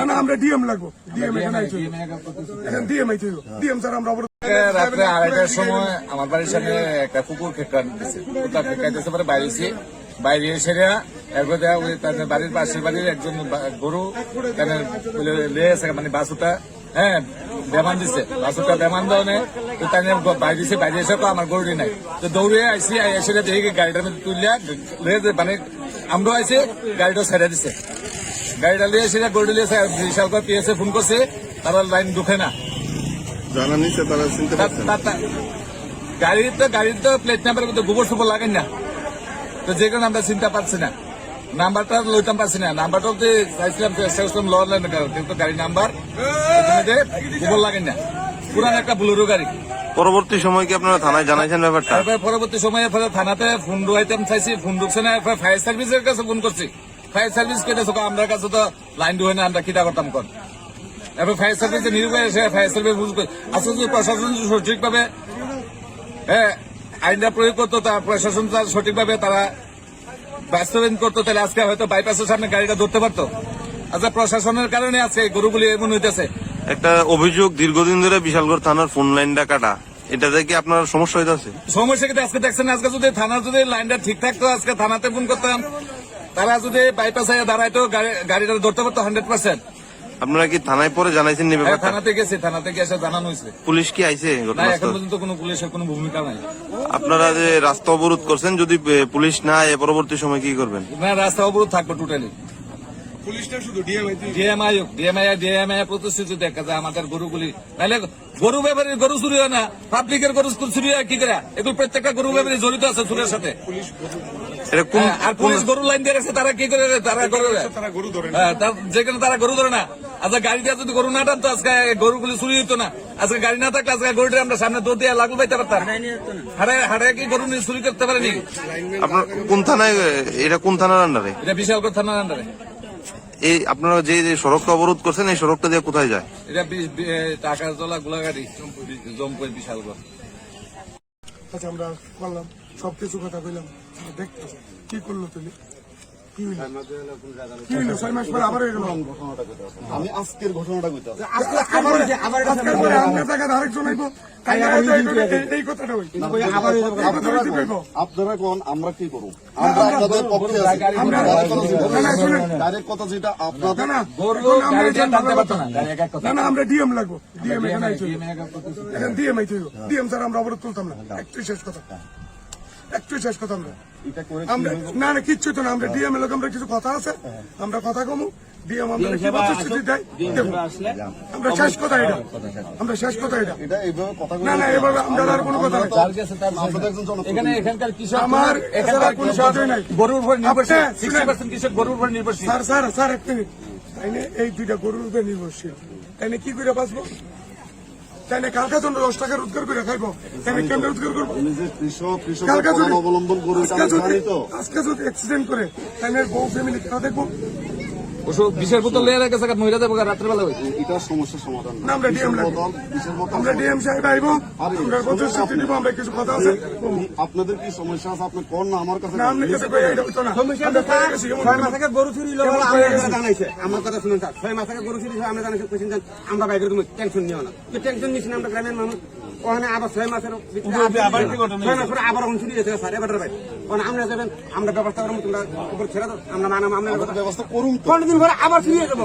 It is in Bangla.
না আমরা ডিএম লাগবো ডিএম ডিএম স্যার আমরা রাত্রে 2:30টার সময় আমার বাড়ির সামনে একটা কুকুর খেকাইতেছে পরে বাইরেছি বাইরে এসে তাদের বাড়ির পাশের বাড়ির একজন গরু মানে বাসুটা বেমান দিছে বাসুটা বেমান দেওয়া তো তাই বাইরে দিছে বাইরে এসে আমার গরুটি নাই তো দৌড়ে আইসি এসে দেখি গাড়িটার মধ্যে তুললে মানে আমরাও আইসি গাড়িটা ছেড়ে দিছে গাড়িটা লিয়ে এসে গরুটি লিয়ে বিশাল করে পিএসএ ফোন করছে তারা লাইন ঢুকে না জানা নিচ্ছে তারা চিনতে পারছে গাড়ির তো প্লেট নাম্বার গোবর সুবর লাগেন না তো যে কারণে আমরা চিন্তা পাচ্ছি না নাম্বারটা লইতাম পারছি না নাম্বারটা চাইছিলাম চেষ্টা করছিলাম লওয়ার লাইন কিন্তু গাড়ির নাম্বার গোবর লাগেন না পুরান একটা বুলেরো গাড়ি। পরবর্তী সময় কি আপনারা থানায় জানাইছেন ব্যাপারটা? পরবর্তী সময়ে থানাতে ফোন ঢুকাইতাম চাইছি ফোন ঢুকছে না ফায়ার সার্ভিসের কাছে ফোন করছি ফায়ার সার্ভিস কেটেছে আমরা কাছে তো লাইন ঢুকে না আমরা কিটা করতাম কর এবার ফায়ার সার্ভিসে নিরূপে এসে ফায়ার সার্ভিস বুঝবে আসলে যদি প্রশাসন সঠিকভাবে আইনটা প্রয়োগ করতো তা প্রশাসন সঠিকভাবে তারা বাস্তবায়ন করতো তাহলে আজকে হয়তো বাইপাসের সামনে গাড়িটা ধরতে পারতো। আচ্ছা প্রশাসনের কারণে আজকে গরুগুলি এমন হইতেছে। একটা অভিযোগ দীর্ঘদিন ধরে বিশালগড় থানার ফোন লাইনটা কাটা, এটাতে কি আপনার সমস্যা হইতেছে? সমস্যা কিন্তু আজকে দেখছেন আজকে যদি থানার যদি লাইনটা ঠিক থাকতো আজকে থানাতে ফোন করতাম তারা যদি বাইপাসে দাঁড়াইতো গাড়িটা ধরতে পারতো 100%। আপনারা কি থানায় পরে জানাইছেন? থানাতে গেছে থানাতে গিয়ে জানানো হয়েছে। পুলিশ কি আইছে? এখন পর্যন্ত কোনো পুলিশের কোনো ভূমিকা নাই। আপনারা যে রাস্তা অবরোধ করছেন যদি পুলিশ না আয় পরবর্তী সময় কি করবেন? না রাস্তা অবরোধ থাকবে টোটালি। পুলিশটা শুধু ডিএমআই প্রতিশ্রুতি দেখা যায় আমাদের গরুগুলি নাহলে গরু ব্যাপারী গরু চুরি হয় না পাবলিকের গরু চুরি হয় কি করে এগুলো প্রত্যেকটা গরু ব্যাপারী জড়িত আছে চুরের সাথে। আর পুলিশ গরু লাইন দিয়ে রাখছে তারা কি করে যেখানে তারা গরু ধরে না। আচ্ছা গাড়িটা যদি গরু না টানতো আজকে গরুগুলি চুরি হইতো না। আজকে গাড়ি না থাকলে আজকে গরুটা আমরা সামনে দৌড় দিয়ে লাগু পাইতে পারতাম। হাড়ে কি গরু চুরি করতে পারেনি? আপনার কোন থানায়? এটা কোন থানার আন্ডারে? এটা বিশালগড় থানার আন্ডারে। এই আপনারা যে সড়কটা অবরোধ করছেন এই সড়কটা দিয়ে কোথায় যায়? এটা টাকারতলা গোলাঘাটি জমপুর বিশালগড়। আচ্ছা আমরা করলাম সবকিছু কথা কইলাম দেখতেছি কি করলো তুমি আমি আজকের ঘটনাটা কইতে আপনারা কোন আমরা কি করব? আমরা আপনাদের পক্ষে ডাইরেক্ট কথা যেটা আপনাদের আমরা ডিএম লাগবো ডিএম স্যার আমরা অবরোধ তুলতাম না। একটু শেষ কথা আমরা না কিচ্ছু তো না আমরা ডিএম এর লোক আমরা কিছু কথা আছে আমরা কথা কমু ডিএম আমরা কি প্রতিশ্রুতি দেয় আমরা শেষ কথা এটা না এভাবে আমরা আর কোনো কথা নাই। এখানকার কৃষক আমার কোনো সাহায্য নাই গরুর উপর নির্ভরশীল 60% কৃষক গরুর উপর নির্ভরশীল। স্যার এক মিনিট তাইলে এই দুইটা গরুর উপর নির্ভরশীল তাইলে কি করে বাঁচবো? তাইলে কালকা জন্য 10 টাকা রোজগার করে খাইবো তাইলে কেমন রোজগার করবো? আজকে যদি অ্যাক্সিডেন্ট করে তাইলে বউ ফ্যামিলি কেন দেখবো? বিশের বোতল লেগে রেখেছে মহিলা দেবো রাত্রেবেলা এটা সমস্যার সমাধান না। আমরা ডিএম সাহেব আইবো আমরা প্রতিশ্রুতি দিব আমরা কিছু কথা আছে। আপনাদের কি সমস্যা আছে আপনি কোন না আমার কাছে গরু চুরি জানাইছে আমার কথা শুনুন স্যার 6 মাস আগে গরু চুরি আমরা জানাইছি আমরা বাইরে তুমি টেনশন নিও না টেনশন নিচ্ছি না আমরা গ্রামের মানুষ ওখানে আবার 6 মাসের আবার চুরি গেছে স্যার এবার ভাই আমরা যাবেন আমরা ব্যবস্থা করবো তোমরা উপর ছেড়ে দাও আমরা মানাম আমরা ব্যবস্থা করুন দিন পরে আবার ফিরে যাবো।